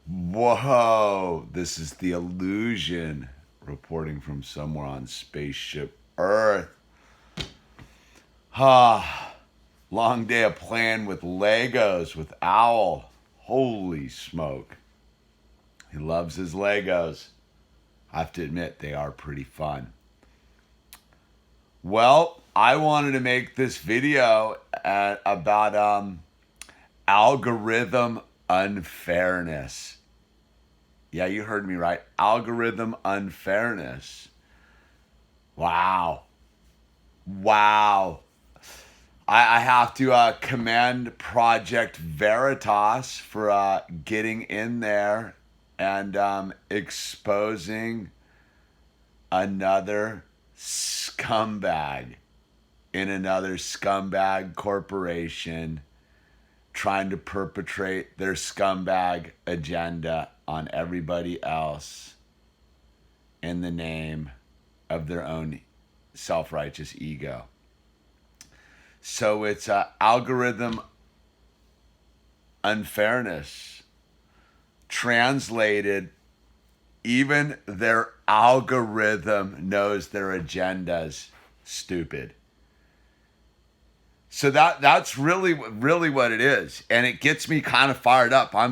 Whoa, this is the Yewllusion reporting from somewhere on spaceship Earth. Ah, long day of playing with Legos with Owl. Holy smoke. He loves his Legos. I have to admit, they are pretty fun. Well, I wanted to make this video about algorithm unfairness. Yeah, you heard me right. Algorithm unfairness. Wow. Wow. I have to commend Project Veritas for getting in there and exposing another scumbag in another scumbag corporation trying to perpetrate their scumbag agenda on everybody else in the name of their own self-righteous ego. So it's algorithm unfairness. Translated, even their algorithm knows their agenda's stupid. So that's really what it is, and it gets me kind of fired up. I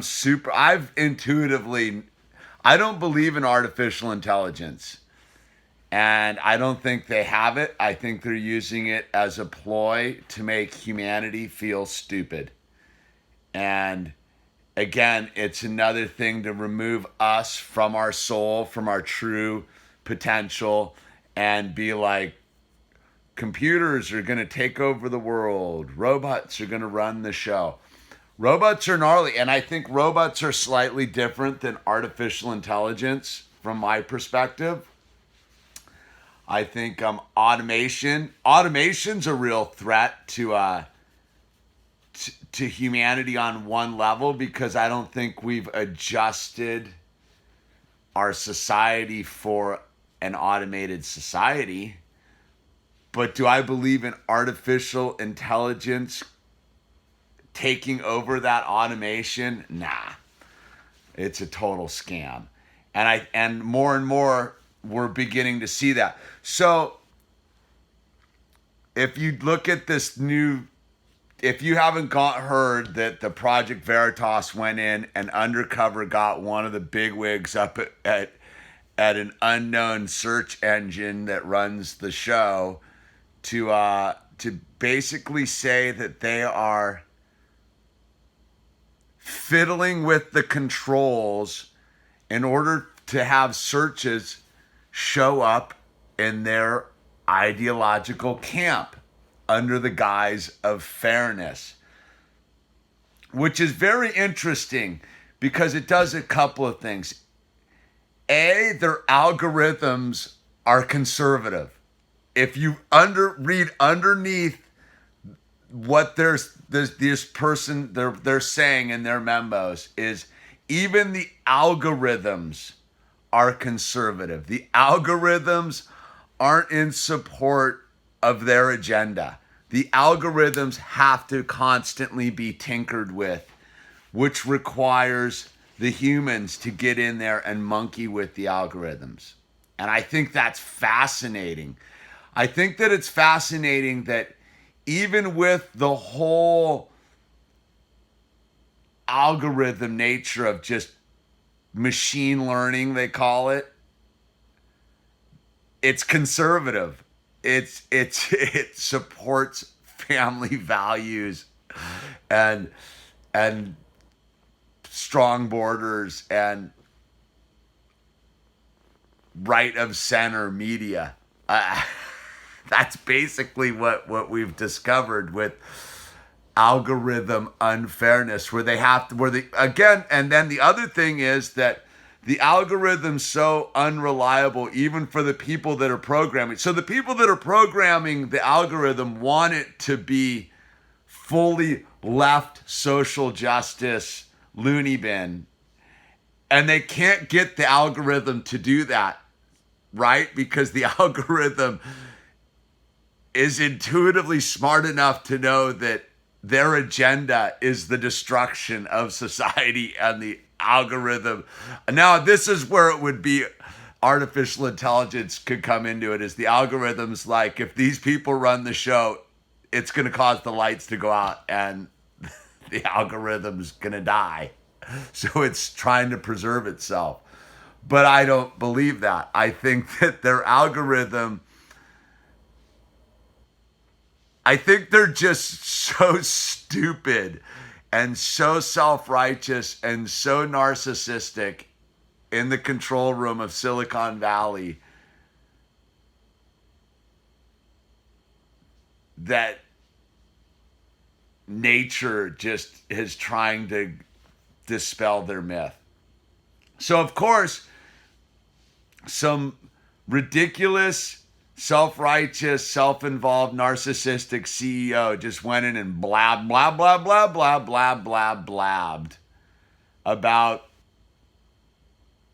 don't believe in artificial intelligence, and I don't think they have it. I think they're using it as a ploy to make humanity feel stupid. And again, it's another thing to remove us from our soul, from our true potential, and be like, computers are going to take over the world. Robots are going to run the show. Robots are gnarly, and I think robots are slightly different than artificial intelligence from my perspective. I think automation's a real threat to humanity on one level, because I don't think we've adjusted our society for an automated society. But do I believe in artificial intelligence taking over that automation? Nah. It's a total scam. And more we're beginning to see that. So if you look at this new, if you haven't heard that the Project Veritas went in and undercover got one of the bigwigs up at an unknown search engine that runs the show to basically say that they are fiddling with the controls in order to have searches show up in their ideological camp under the guise of fairness, which is very interesting because it does a couple of things. A, their algorithms are conservative. If you read underneath what this person they're saying in their memos, is even the algorithms are conservative. The algorithms aren't in support of their agenda. The algorithms have to constantly be tinkered with, which requires the humans to get in there and monkey with the algorithms. And I think that's fascinating. I think that it's fascinating that even with the whole algorithm nature of just machine learning, they call it, it's conservative. It supports family values and strong borders and right of center media. That's basically what we've discovered with algorithm unfairness, where again, and then the other thing is that the algorithm's so unreliable even for the people that are programming. So the people that are programming the algorithm want it to be fully left social justice loony bin, and they can't get the algorithm to do that, right? Because the algorithm is intuitively smart enough to know that their agenda is the destruction of society and the algorithm. Now, this is where it would be artificial intelligence could come into it, is the algorithms like, if these people run the show, it's going to cause the lights to go out and the algorithm's going to die. So it's trying to preserve itself. But I don't believe that. I think that their algorithm, I think they're just so stupid and so self-righteous and so narcissistic in the control room of Silicon Valley that nature just is trying to dispel their myth. So, of course, some ridiculous, self-righteous, self-involved, narcissistic CEO just went in and blabbed, blah, blah, blah, blah, blah, blah, blabbed about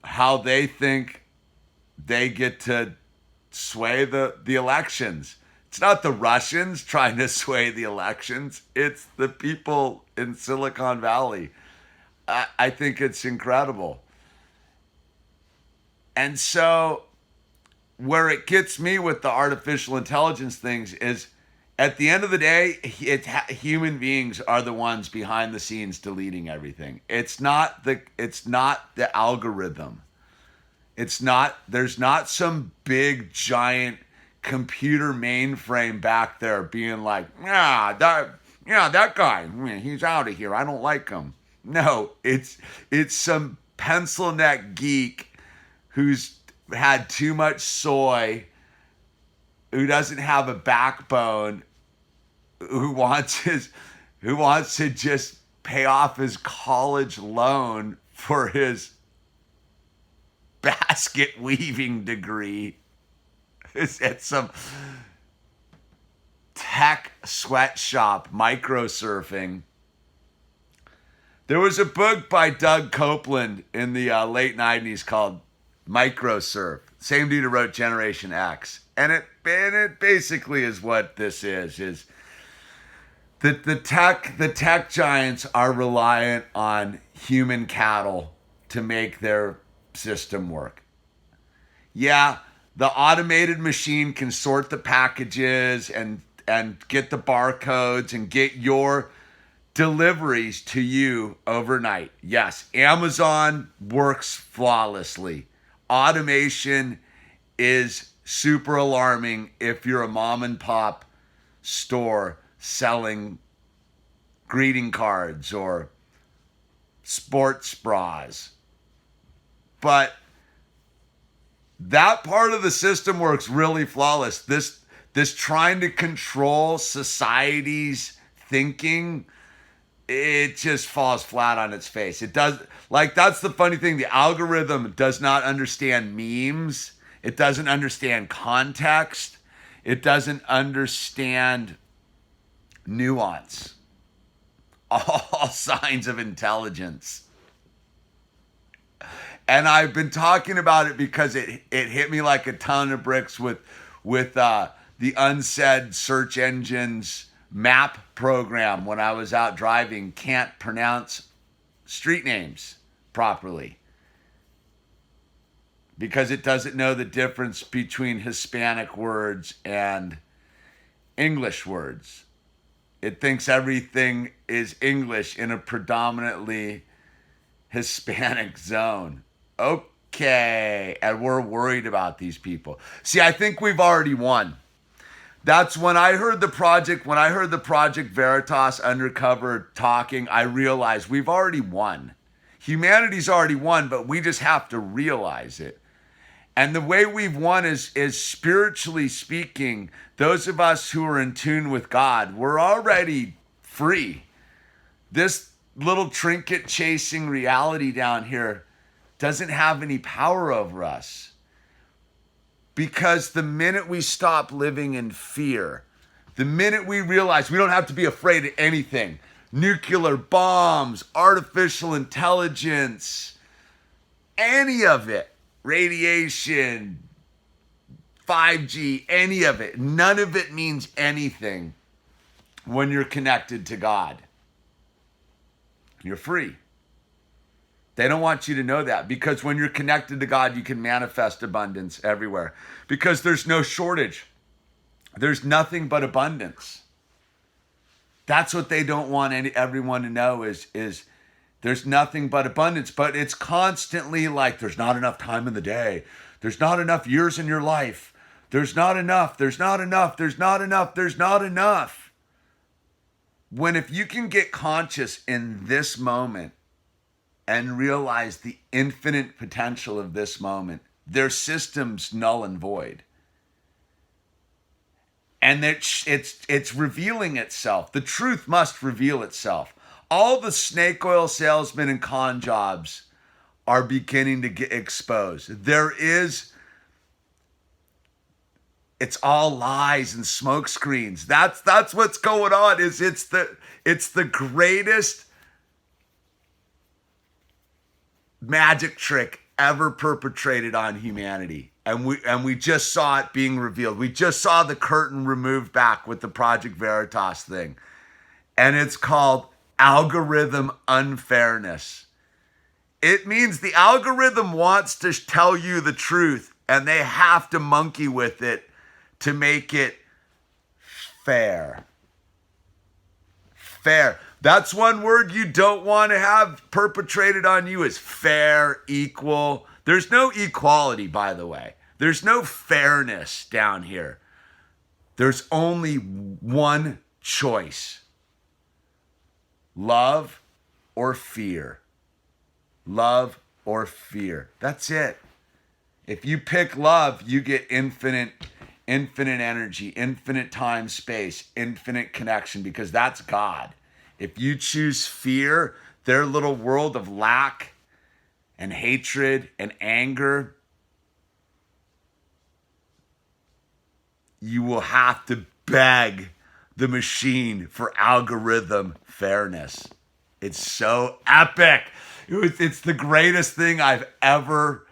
how they think they get to sway the elections. It's not the Russians trying to sway the elections. It's the people in Silicon Valley. I think it's incredible. And so where it gets me with the artificial intelligence things is, at the end of the day, human beings are the ones behind the scenes deleting everything. It's not the algorithm. There's not some big giant computer mainframe back there being like, that guy, he's out of here. I don't like him. No, it's some pencil neck geek who's had too much soy, who doesn't have a backbone, who wants to just pay off his college loan for his basket weaving degree. It's at some tech sweatshop microsurfing. There was a book by Doug Copeland in the late 90s called Microsurf. Same dude who wrote Generation X. And it basically is what this is that the tech giants are reliant on human cattle to make their system work. Yeah, the automated machine can sort the packages and get the barcodes and get your deliveries to you overnight. Yes, Amazon works flawlessly. Automation is super alarming if you're a mom and pop store selling greeting cards or sports bras. But that part of the system works really flawless. This trying to control society's thinking, it just falls flat on its face. It does, like, that's the funny thing. The algorithm does not understand memes. It doesn't understand context. It doesn't understand nuance. All signs of intelligence. And I've been talking about it because it hit me like a ton of bricks with the unsaid search engines map program when I was out driving. Can't pronounce street names properly because it doesn't know the difference between Hispanic words and English words. It thinks everything is English in a predominantly Hispanic zone. Okay, and we're worried about these people. See, I think we've already won. That's when I heard the Project Veritas undercover talking, I realized we've already won. Humanity's already won, but we just have to realize it. And the way we've won is spiritually speaking, those of us who are in tune with God, we're already free. This little trinket chasing reality down here doesn't have any power over us. Because the minute we stop living in fear, the minute we realize we don't have to be afraid of anything, nuclear bombs, artificial intelligence, any of it, radiation, 5G, any of it, none of it means anything when you're connected to God. You're free. They don't want you to know that, because when you're connected to God, you can manifest abundance everywhere, because there's no shortage. There's nothing but abundance. That's what they don't want everyone to know is there's nothing but abundance. But it's constantly like, there's not enough time in the day. There's not enough years in your life. There's not enough. There's not enough. There's not enough. There's not enough. When if you can get conscious in this moment and realize the infinite potential of this moment, their system's null and void. And it's revealing itself. The truth must reveal itself. All the snake oil salesmen and con jobs are beginning to get exposed. It's all lies and smoke screens. That's what's going on. It's the greatest magic trick ever perpetrated on humanity. And we just saw it being revealed. We just saw the curtain removed back with the Project Veritas thing. And it's called algorithm unfairness. It means the algorithm wants to tell you the truth, and they have to monkey with it to make it fair. Fair. That's one word you don't want to have perpetrated on you, is fair, equal. There's no equality, by the way. There's no fairness down here. There's only one choice. Love or fear. Love or fear. That's it. If you pick love, you get infinite energy, infinite time, space, infinite connection, because that's God. If you choose fear, their little world of lack and hatred and anger, you will have to beg the machine for algorithm fairness. It's so epic. It's the greatest thing I've ever...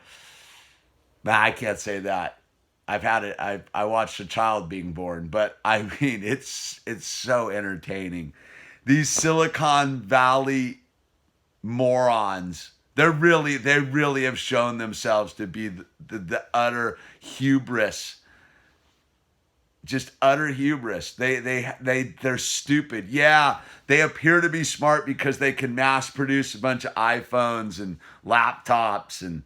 Nah, I can't say that. I've had it. I watched a child being born, but I mean, it's so entertaining. These Silicon Valley morons, they really have shown themselves to be the utter hubris. Just utter hubris. They're stupid. Yeah, they appear to be smart because they can mass produce a bunch of iPhones and laptops and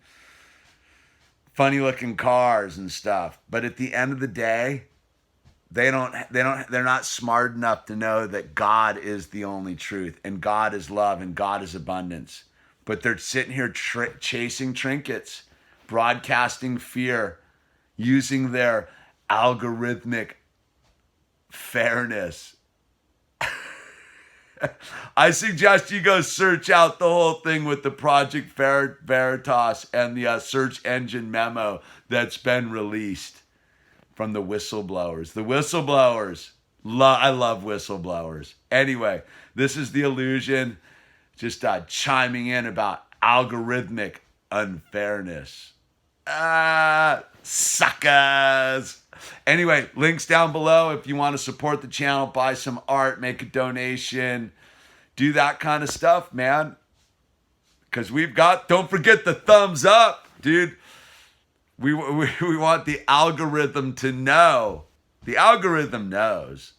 funny looking cars and stuff. But at the end of the day, they're not smart enough to know that God is the only truth, and God is love, and God is abundance. But they're sitting here chasing trinkets, broadcasting fear, using their algorithmic fairness. I suggest you go search out the whole thing with the Project Veritas and the search engine memo that's been released from the whistleblowers. The whistleblowers. I love whistleblowers. Anyway, this is the Yewllusion, just chiming in about algorithmic unfairness. Suckers. Anyway, links down below if you want to support the channel, buy some art, make a donation, do that kind of stuff, man. Because don't forget the thumbs up, dude. We want the algorithm to know. The algorithm knows.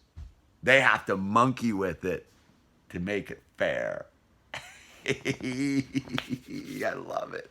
They have to monkey with it to make it fair. I love it.